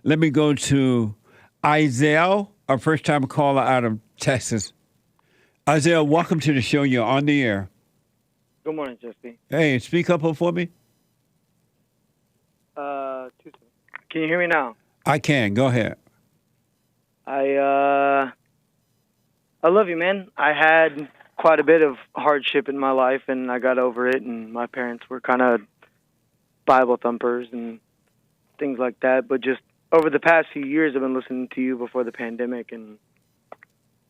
Let me go to Isiah, our first time caller out of Texas. Isiah, welcome to the show. You're on the air. Good morning, Jesse. Hey, speak up for me. 2 seconds. Can you hear me now? I can. Go ahead. I love you, man. I had quite a bit of hardship in my life, and I got over it. And my parents were kind of Bible thumpers and things like that. But just over the past few years, I've been listening to you before the pandemic, and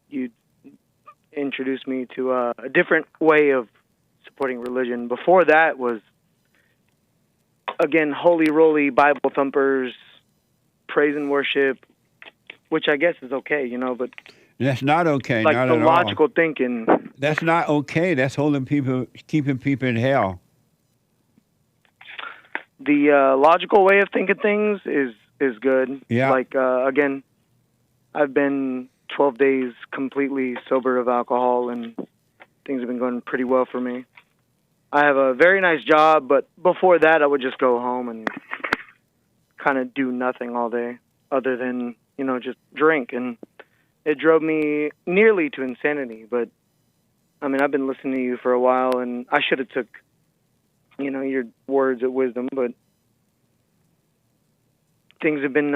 you introduced me to a different way of supporting religion. Before that was, again, holy roly Bible thumpers, praise and worship, which I guess is okay, but That's not okay. like Not the at logical all. thinking. That's not okay. That's keeping people in hell. The logical way of thinking things is good. Yeah. Like, again, I've been 12 days completely sober of alcohol, and things have been going pretty well for me. I have a very nice job, but before that, I would just go home and kind of do nothing all day other than, just drink. And it drove me nearly to insanity. But, I mean, I've been listening to you for a while, and I should have took, your words of wisdom, but things have been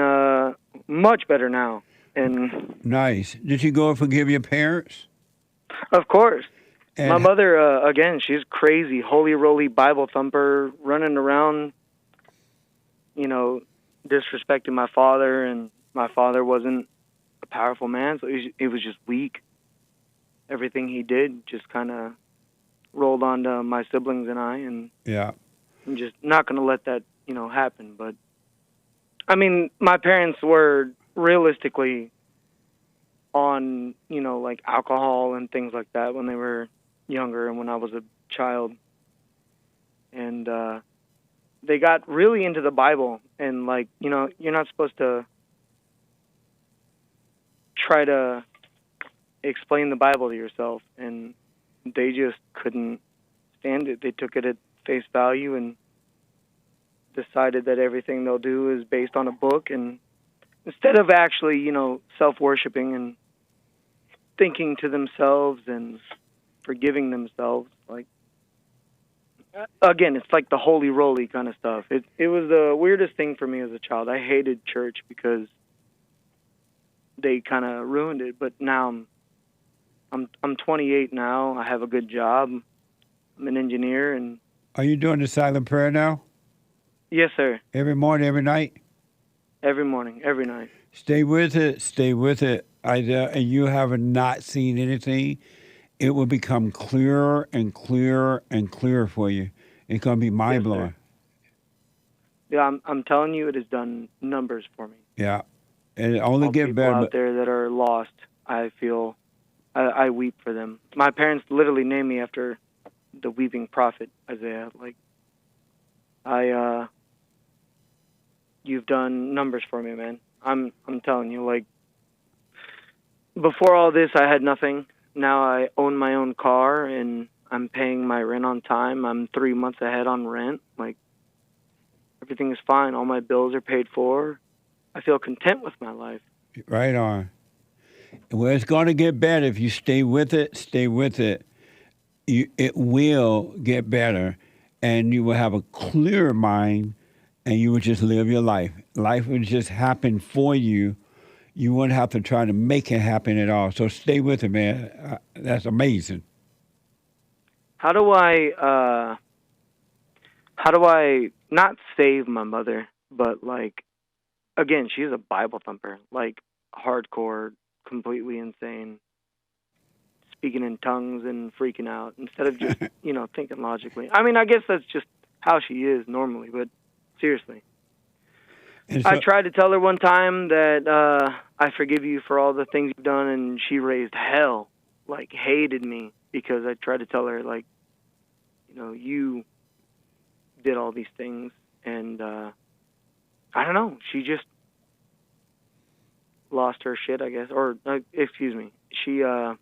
much better now. And Nice. Did you go and forgive your parents? of course, And my mother, again, she's crazy, holy roly Bible thumper, running around, disrespecting my father, and my father wasn't a powerful man, so he was just weak. Everything he did just kind of rolled onto my siblings and I, and yeah. I'm just not going to let that, happen. But, I mean, my parents were realistically on, like alcohol and things like that when they were younger and when I was a child. And they got really into the Bible, and like, you're not supposed to try to explain the Bible to yourself, and they just couldn't stand it. They took it at face value and decided that everything they'll do is based on a book, and instead of actually, self-worshiping and thinking to themselves and forgiving themselves, like, again, it's like the holy roly kind of stuff. It was the weirdest thing for me as a child. I hated church because they kind of ruined it. But now I'm 28 now. I have a good job. I'm an engineer, and Are you doing the silent prayer now? yes, sir. Every morning, every night? Every morning, every night. Stay with it. Stay with it. Isaiah, and you have not seen anything. It will become clearer and clearer and clearer for you. It's going to be mind blowing. Yeah, I'm telling you, it has done numbers for me. Yeah. And it only All get people better. out there that are lost, I feel, I weep for them. My parents literally named me after the weeping prophet, Isiah. Like, you've done numbers for me, man. I'm telling you, like, before all this, I had nothing. Now I own my own car, and I'm paying my rent on time. I'm 3 months ahead on rent. Like, everything is fine. All my bills are paid for. I feel content with my life. Right on. Well, it's going to get better if you stay with it. Stay with it. It will get better, and you will have a clearer mind, and you will just live your life. Life will just happen for you. You won't have to try to make it happen at all. So stay with it, man. That's amazing. How do I not save my mother, but, like, again, she's a Bible thumper, like, hardcore, completely insane, speaking in tongues and freaking out instead of just, thinking logically. I mean, I guess that's just how she is normally, but seriously. And so, I tried to tell her one time that I forgive you for all the things you've done, and she raised hell, like, hated me because I tried to tell her, like, you did all these things, and I don't know, she just lost her shit, I guess, or excuse me, she and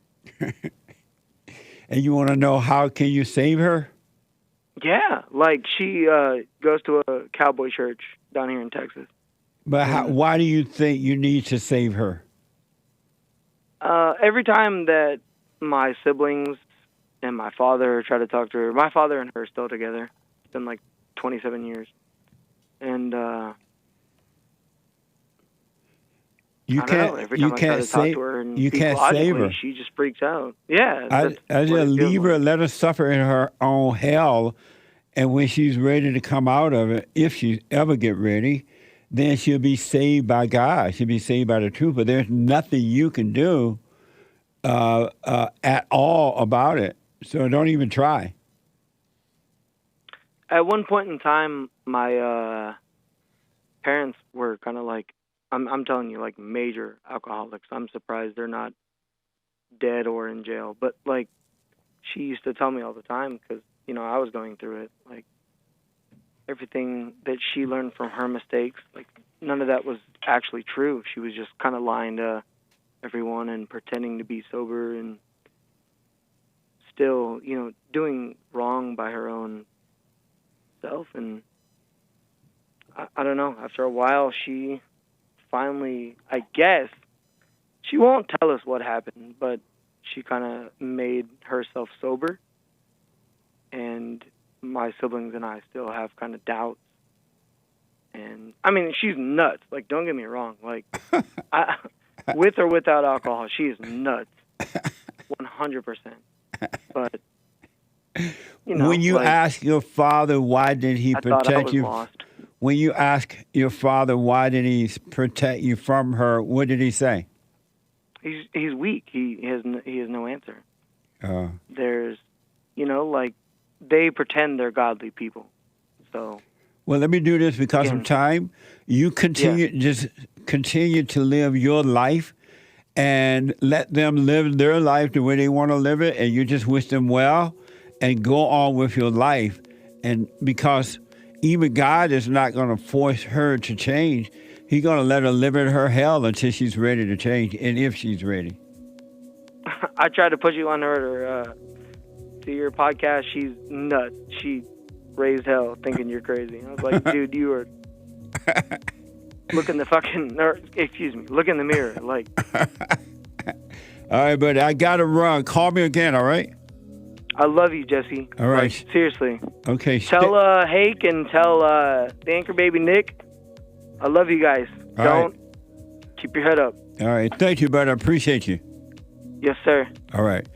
you want to know how can you save her? yeah, like, she goes to a cowboy church down here in Texas. But why do you think you need to save her? Every time that my siblings and my father try to talk to her, my father and her are still together. It's been like 27 years. And You I don't know. Every time I try to talk to her and speak logically, she just freaks out. Yeah, I just leave her, let her suffer in her own hell, and when she's ready to come out of it, if she ever get ready, then she'll be saved by God. She'll be saved by the truth. But there's nothing you can do at all about it. So don't even try. At one point in time, my parents were kind of like, I'm telling you, like major alcoholics. I'm surprised they're not dead or in jail. But like, she used to tell me all the time because, you know, I was going through it. Like, everything that she learned from her mistakes, like none of that was actually true. She was just kind of lying to everyone and pretending to be sober and still, you know, doing wrong by her own self. And I don't know, after a while she finally, I guess, she won't tell us what happened, but she kind of made herself sober. And my siblings and I still have kind of doubts. And I mean, she's nuts. Like, don't get me wrong. Like, with or without alcohol, she is nuts, 100%. But you know, when you like, ask your father why did he protect you, lost. When you ask your father why did he protect you from her, what did he say? He's weak. He has no answer. There's, you know, like, they pretend they're godly people. So, well, let me do this because of time. You just continue to live your life and let them live their life the way they want to live it, and you just wish them well and go on with your life. And because even God is not going to force her to change, He's going to let her live in her hell until she's ready to change, and if she's ready. I tried to put you on her to your podcast. She's nuts. She raised hell thinking you're crazy. I was like, dude, you are look in the look in the mirror. Like, all right, buddy, I got to run. Call me again, all right? I love you, Jesse. All right. Like, seriously. Okay. Tell HAKE and tell the anchor baby Nick, I love you guys. Don't keep your head up. All right. Thank you, brother. I appreciate you. Yes, sir. All right.